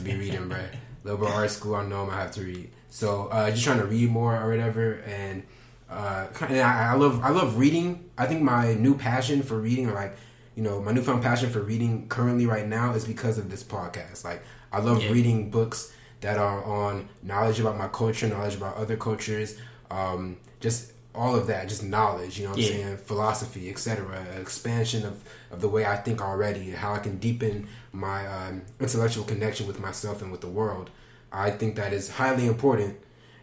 be reading, bro. Liberal arts school, I know I'm gonna have to read. So just trying to read more or whatever, and I love reading. I think my new passion for reading, or like, you know, my newfound passion for reading currently right now is because of this podcast. Like, I love reading books that are on knowledge about my culture, knowledge about other cultures, just all of that, just knowledge, you know what I'm saying, philosophy, etc., expansion of the way I think already, how I can deepen my intellectual connection with myself and with the world. I think that is highly important,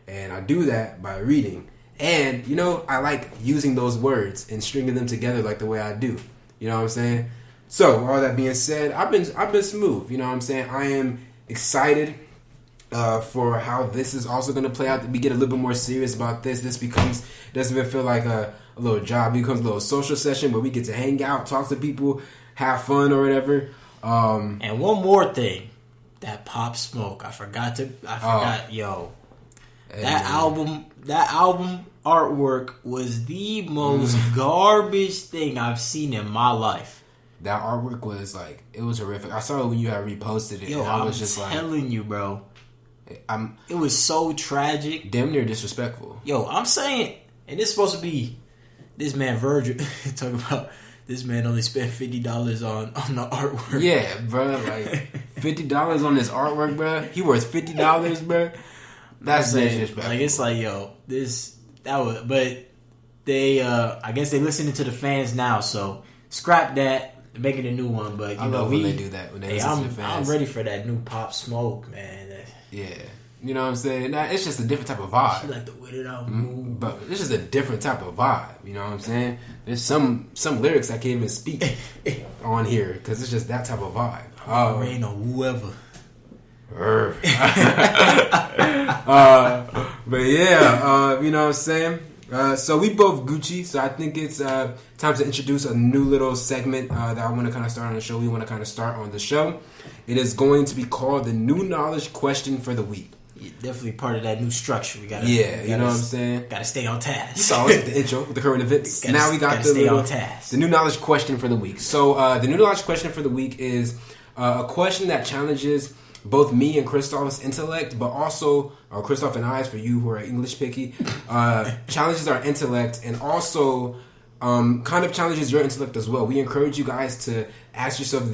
and I do that by reading. And, you know, I like using those words and stringing them together like the way I do. You know what I'm saying? So, all that being said, I've been smooth, you know what I'm saying? I am excited for how this is also going to play out. We get a little bit more serious about this. This doesn't even feel like a little job. It becomes a little social session where we get to hang out, talk to people, have fun or whatever. And one more thing, that Pop Smoke. I forgot, yo. Hey, that album artwork was the most garbage thing I've seen in my life. That artwork was like, it was horrific. I saw it when you had reposted it. Yo, and I was just telling you, bro. It was so tragic. Damn near disrespectful. Yo, I'm saying, and it's supposed to be this man Virgil talking about this man only spent $50 on the artwork. Yeah, bro, like $50 on this artwork, bro. He worth $50, bro. That's disrespectful. Like, it's like, yo, but they, I guess they listening to the fans now, so scrap that, making a new one. But I love when they do that. When they listen to the fans. I'm ready for that new Pop Smoke, man. Yeah, you know what I'm saying? Nah, it's just a different type of vibe. She like the with it out move. But it's just a different type of vibe. You know what I'm saying? There's some lyrics I can't even speak on here because it's just that type of vibe. Rain or whoever. But yeah, you know what I'm saying? So we both Gucci, so I think it's time to introduce a new little segment that I want to kind of start on the show. We want to kind of start on the show. It is going to be called the New Knowledge Question for the Week. Yeah, definitely part of that new structure. We gotta, you know what I'm saying? Gotta stay on task. You saw us with the intro, with the current events. Now we got the New Knowledge Question for the Week. So the New Knowledge Question for the Week is a question that challenges both me and Christoph's intellect, but also Christoph and I's for you who are English picky, challenges our intellect and also kind of challenges your intellect as well. We encourage you guys to ask yourself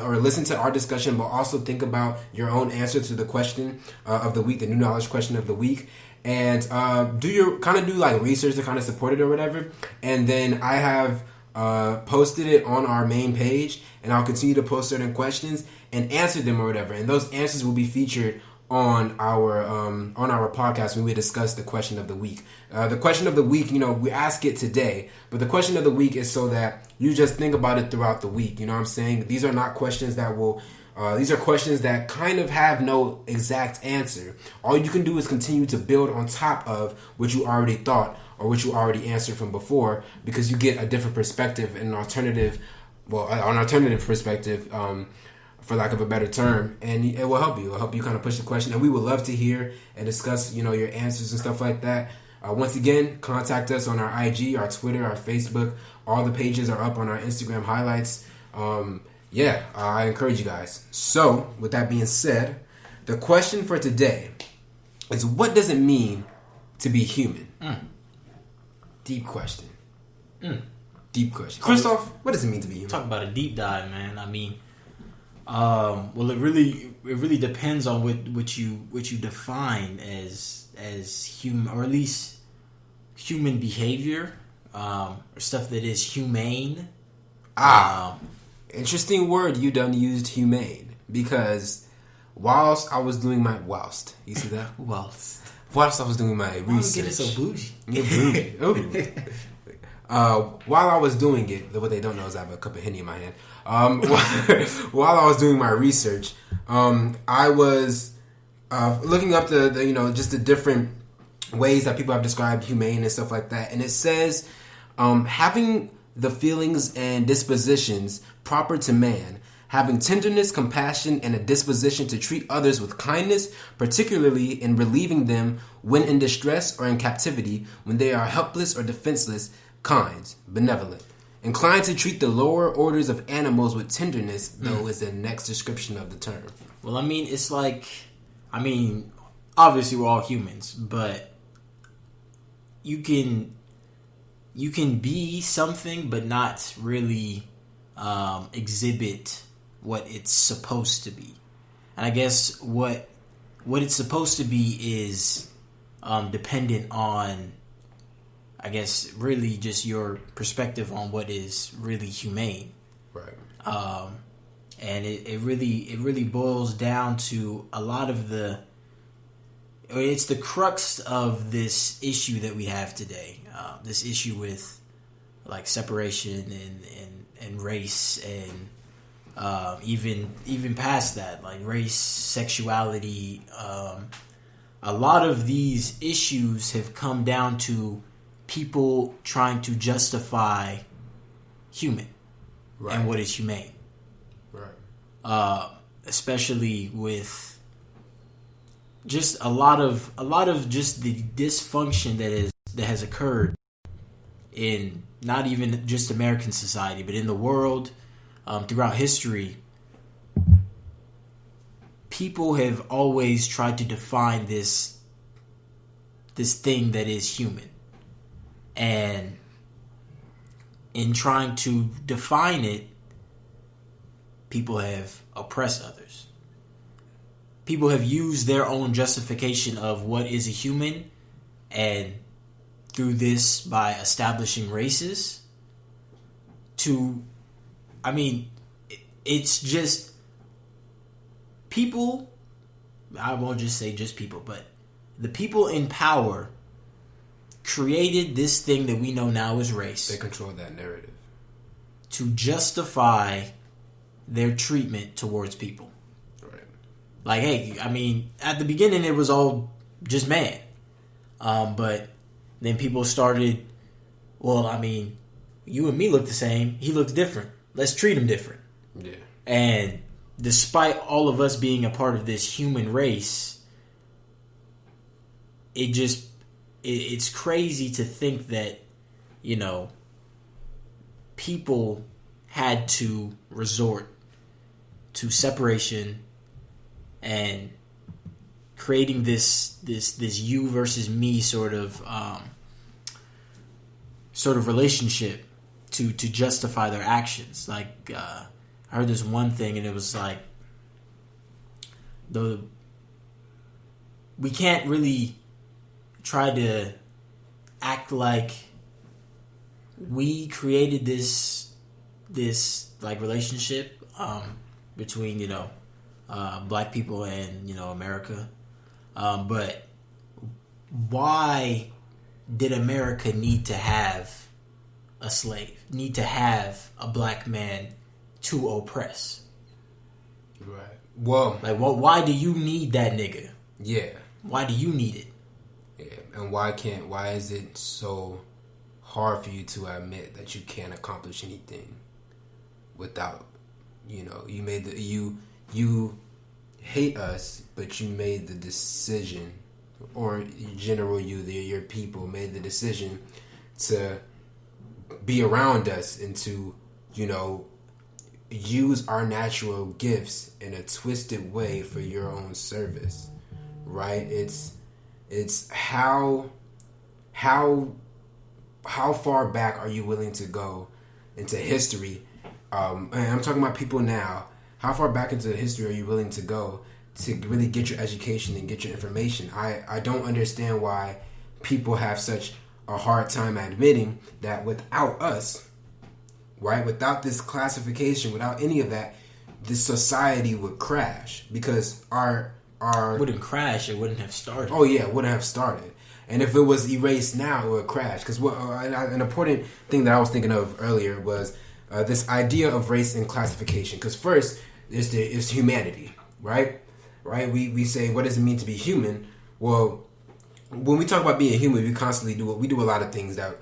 or listen to our discussion, but also think about your own answer to the question of the week, the New Knowledge Question of the week, and do like research to kind of support it or whatever. And then I have posted it on our main page, and I'll continue to post certain questions and answer them or whatever. And those answers will be featured on our podcast when we discuss the question of the week. The question of the week, you know, we ask it today, but the question of the week is so that you just think about it throughout the week. You know what I'm saying? These are not questions that will. These are questions that kind of have no exact answer. All you can do is continue to build on top of what you already thought or what you already answered from before, because you get a different perspective and an alternative perspective. For lack of a better term, and it will help you. It will help you kind of push the question, and we would love to hear and discuss, you know, your answers and stuff like that. Once again, contact us on our IG, our Twitter, our Facebook. All the pages are up on our Instagram highlights. I encourage you guys. So, with that being said, the question for today is, what does it mean to be human? Deep question. Deep question. Christoph, what does it mean to be human? Talk about a deep dive, man. I mean, well, it really depends on what you define as human, or at least human behavior, or stuff that is humane. Interesting word you done used, humane, because whilst I was doing my you see that? whilst I was doing my research. Get it so bougie. While I was doing it, what they don't know is I have a cup of Henny in my hand. While I was doing my research, I was looking up just the different ways that people have described humane and stuff like that. And it says, having the feelings and dispositions proper to man, having tenderness, compassion, and a disposition to treat others with kindness, particularly in relieving them when in distress or in captivity, when they are helpless or defenseless, kind, benevolent. Inclined to treat the lower orders of animals with tenderness, though, is the next description of the term. Well, I mean, it's like, obviously we're all humans, but you can be something, but not really exhibit what it's supposed to be. And I guess what it's supposed to be is dependent on, I guess, really just your perspective on what is really humane. Right. And it really boils down to a lot of it's the crux of this issue that we have today. This issue with like separation and race and even past that, like race, sexuality. A lot of these issues have come down to people trying to justify human and what is humane. Right. Especially with just a lot of just the dysfunction that has occurred in not even just American society, but in the world, throughout history. People have always tried to define this thing that is human. And in trying to define it, people have oppressed others. People have used their own justification of what is a human, and through this, by establishing races, it's just people, I won't just say just people, but the people in power created this thing that we know now as race. They control that narrative to justify their treatment towards people. Right. Like, hey, at the beginning it was all just man. But then people started, well, you and me look the same. He looks different. Let's treat him different. Yeah. And despite all of us being a part of this human race, it's crazy to think that, people had to resort to separation and creating this you versus me sort of relationship to justify their actions. Like, I heard this one thing, and it was like, we can't really try to act like we created this like relationship between black people and America, but why did America need to have a slave, need to have a black man to oppress? Right. Well, like, why do you need that nigga? Yeah. Why do you need it? Yeah. And why is it so hard for you to admit that you can't accomplish anything without, you hate us, but you made the decision, or in general, your people made the decision to be around us and to, use our natural gifts in a twisted way for your own service, right? It's how far back are you willing to go into history? And I'm talking about people now. How far back into history are you willing to go to really get your education and get your information? I don't understand why people have such a hard time admitting that without us, right, without this classification, without any of that, this society would crash, because our wouldn't crash. It wouldn't have started. Oh yeah, it wouldn't have started. And if it was erased now, it would crash. Because an important thing that I was thinking of earlier was this idea of race and classification. Because first, there's humanity, right? Right? We say, what does it mean to be human? Well, when we talk about being human, we constantly do a lot of things that,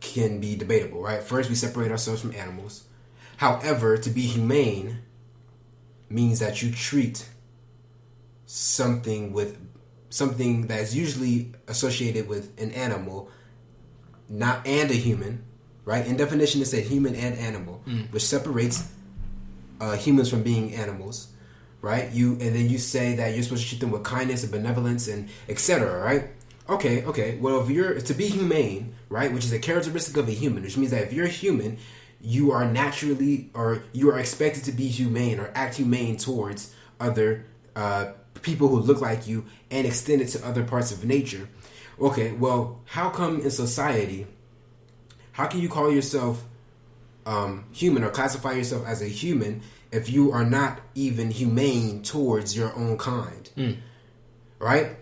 can be debatable, right? First, we separate ourselves from animals. However, to be humane means that you treat something that is usually associated with an animal, and a human, right? In definition, it said human and animal, which separates humans from being animals, right? And then you say that you're supposed to treat them with kindness and benevolence and etc., right? Okay. Well, if you're to be humane, right, which is a characteristic of a human, which means that if you're human, you are naturally or you are expected to be humane or act humane towards other people who look like you and extend it to other parts of nature. Okay, well, how come in society, how can you call yourself human or classify yourself as a human if you are not even humane towards your own kind? Right?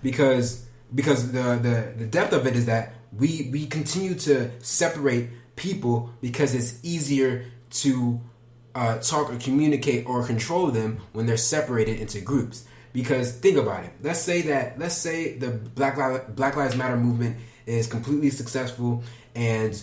Because the depth of it is that we continue to separate people because it's easier to talk or communicate or control them when they're separated into groups. Because think about it. Let's say the Black Lives Matter movement is completely successful and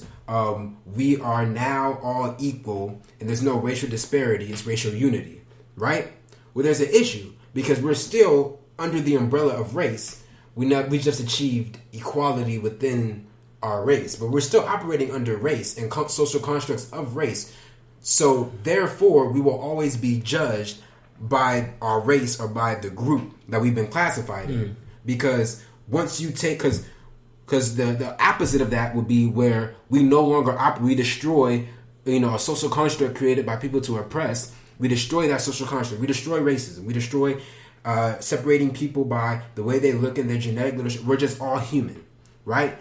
we are now all equal and there's no racial disparity, it's racial unity, right? Well, there's an issue because we're still under the umbrella of race. We just achieved equality within our race, but we're still operating under race and social constructs of race. So therefore, we will always be judged by our race or by the group that we've been classified in. Because once you take, because the opposite of that would be where we no longer we destroy, a social construct created by people to oppress. We destroy that social construct. We destroy racism. We destroy separating people by the way they look and their genetic leadership. We're just all human, right?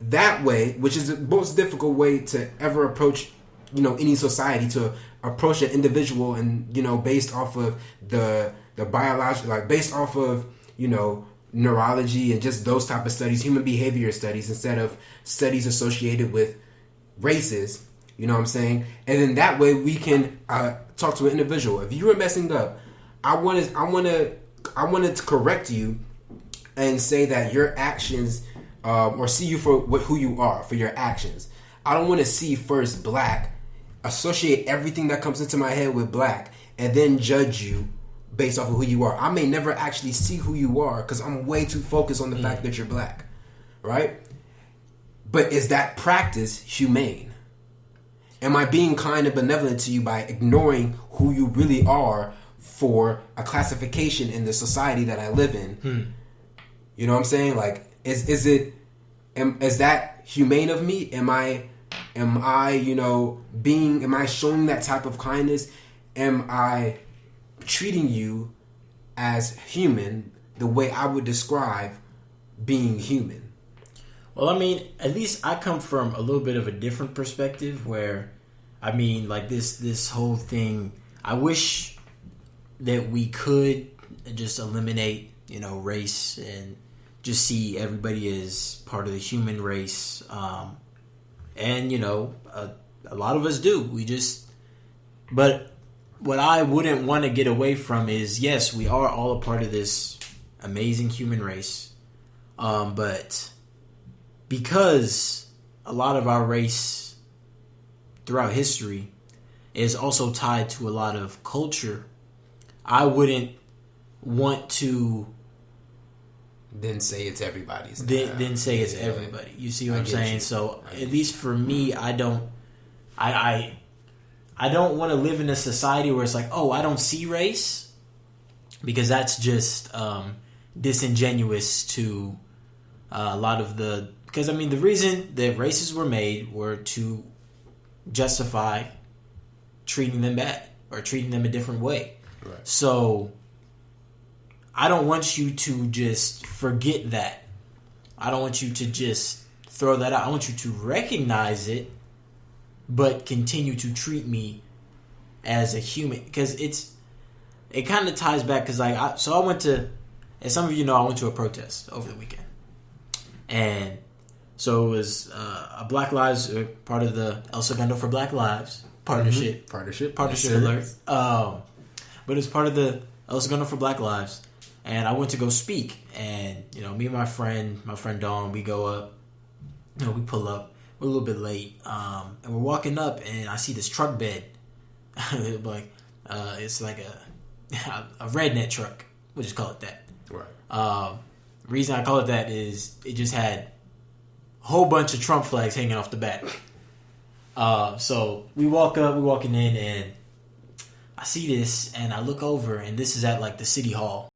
That way, which is the most difficult way to ever approach, any society, to approach an individual and, based off of the biological, like based off of, neurology and just those type of studies, human behavior studies, instead of studies associated with races, you know what I'm saying? And then that way we can talk to an individual. If you were messing up, I want to correct you and say that your actions, or see you for who you are, for your actions. I don't want to see first black, associate everything that comes into my head with black, and then judge you based off of who you are. I may never actually see who you are because I'm way too focused on the fact that you're black, right? But is that practice humane? Am I being kind and benevolent to you by ignoring who you really are for a classification in the society that I live in? You know what I'm saying? Like, is that humane of me? Am I showing that type of kindness? Am I treating you as human the way I would describe being human? Well, at least I come from a little bit of a different perspective where, like this whole thing, I wish that we could just eliminate, race and just see everybody as part of the human race. And, a lot of us do. But what I wouldn't want to get away from is, yes, we are all a part of this amazing human race. But because a lot of our race throughout history is also tied to a lot of culture, I wouldn't want to then say it's everybody's. Then say it's everybody. You see what I'm saying? So at least for me, I don't want to live in a society where it's like, oh, I don't see race, because that's just disingenuous to a lot of the. Because the reason that races were made were to justify treating them bad or treating them a different way. Right. So I don't want you to just forget that. I don't want you to just throw that out. I want you to recognize it, but continue to treat me as a human. Because it kind of ties back. Because I went to, as some of you know, I went to a protest over the weekend, and so it was a Black Lives, part of the El Segundo for Black Lives partnership. Mm-hmm. Partnership alert. But it was part of the El Segundo for Black Lives. And I went to go speak, and me and my friend Dawn, we go up, we pull up. We're a little bit late, and we're walking up, and I see this truck bed, it's like a redneck truck. We'll just call it that. Right. Reason I call it that is it just had a whole bunch of Trump flags hanging off the back. So we walking in, and I see this, and I look over, and this is at like the city hall.